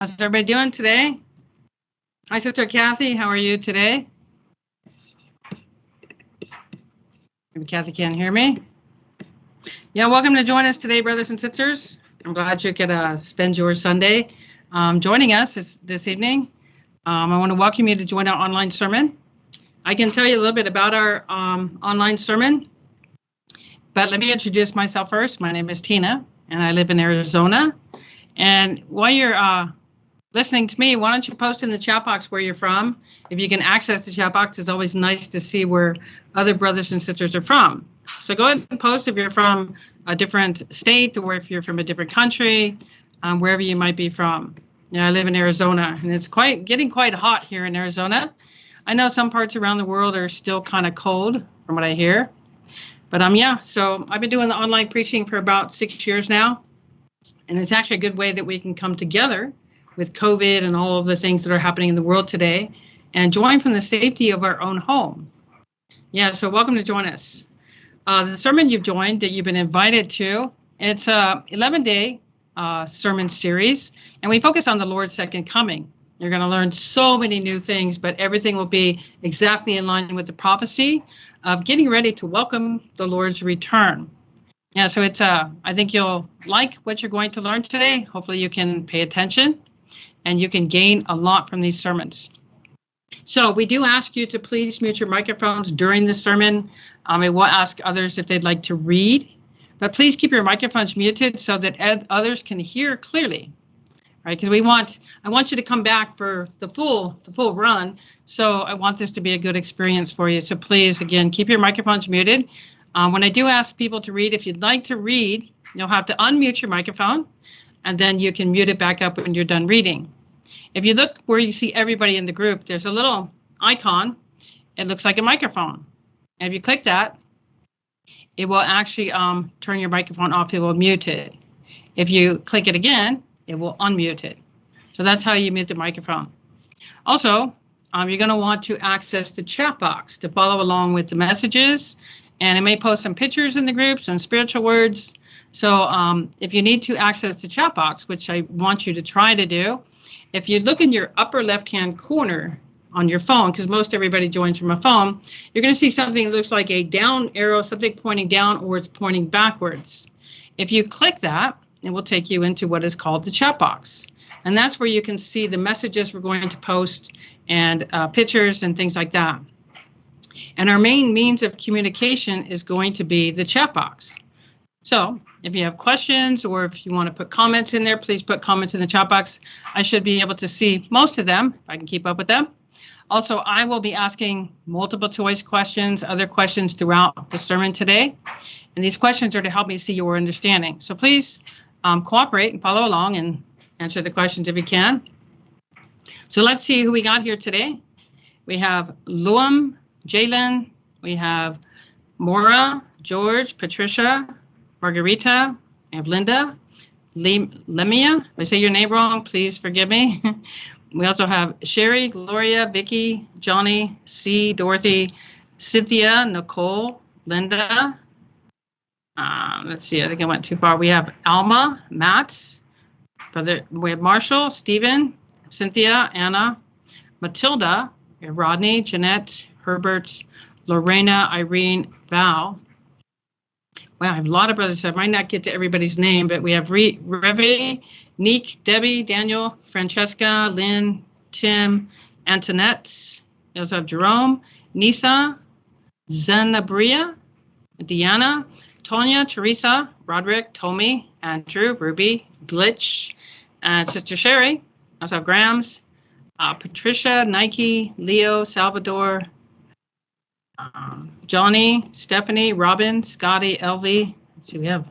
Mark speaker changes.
Speaker 1: How's everybody doing today? Hi, Sister Kathy. How are you today? Maybe Kathy can't hear me. Yeah, welcome to join us today, brothers and sisters. I'm glad you could spend your Sunday joining us this evening. I want to welcome you to join our online sermon. I can tell you a little bit about our online sermon, but let me introduce myself first. My name is Tina, and I live in Arizona. And while you're listening to me, why don't you post in the chat box where you're from? If you can access the chat box, it's always nice to see where other brothers and sisters are from. So go ahead and post if you're from a different state or if you're from a different country, wherever you might be from. Yeah, I live in Arizona, and it's getting quite hot here in Arizona. I know some parts around the world are still kind of cold from what I hear. But so I've been doing the online preaching for about 6 years now. And it's actually a good way that we can come together with COVID and all of the things that are happening in the world today and join from the safety of our own home. Yeah, so welcome to join us. The sermon you've joined, that you've been invited to, it's a 11-day sermon series, and we focus on the Lord's second coming. You're going to learn so many new things, but everything will be exactly in line with the prophecy of getting ready to welcome the Lord's return. Yeah, so it's I think you'll like what you're going to learn today. Hopefully you can pay attention and you can gain a lot from these sermons. So we do ask you to please mute your microphones during the sermon. I will ask others if they'd like to read, but please keep your microphones muted so that others can hear clearly. Right, because I want you to come back for the full run. So I want this to be a good experience for you. So please, again, keep your microphones muted. When I do ask people to read, if you'd like to read, you'll have to unmute your microphone, and then you can mute it back up when you're done reading. If you look where you see everybody in the group, there's a little icon. It looks like a microphone. And if you click that, it will actually turn your microphone off. It will mute it. If you click it again, it will unmute it. So that's how you mute the microphone. Also, you're going to want to access the chat box to follow along with the messages. And it may post some pictures in the group, some spiritual words. So if you need to access the chat box, which I want you to try to do, if you look in your upper left-hand corner on your phone, because most everybody joins from a phone, you're going to see something that looks like a down arrow, something pointing down, or it's pointing backwards. If you click that, it will take you into what is called the chat box. And that's where you can see the messages we're going to post and pictures and things like that. And our main means of communication is going to be the chat box. So if you have questions or if you want to put comments in there, please put comments in the chat box. I should be able to see most of them, if I can keep up with them. Also, I will be asking multiple choice questions, other questions throughout the sermon today. And these questions are to help me see your understanding. So please cooperate and follow along and answer the questions if you can. So let's see who we got here today. We have Luam, Jalen, we have Maura, George, Patricia, Margarita, we have Linda, Lemia. If I say your name wrong, please forgive me. We also have Sherry, Gloria, Vicky, Johnny, C, Dorothy, Cynthia, Nicole, Linda. Let's see, I think I went too far. We have Alma, Matt, we have Marshall, Stephen, Cynthia, Anna, Matilda, we have Rodney, Jeanette, Herbert, Lorena, Irene, Val. Wow, I have a lot of brothers, so I might not get to everybody's name, but we have Reve, Neek, Debbie, Daniel, Francesca, Lynn, Tim, Antoinette. We also have Jerome, Nisa, Zenabria, Deanna, Tonya, Teresa, Roderick, Tommy, Andrew, Ruby, Glitch, and Sister Sherry. We also have Grams, Patricia, Nike, Leo, Salvador, Johnny, Stephanie, Robin, Scotty, Elvie. Let's see, we have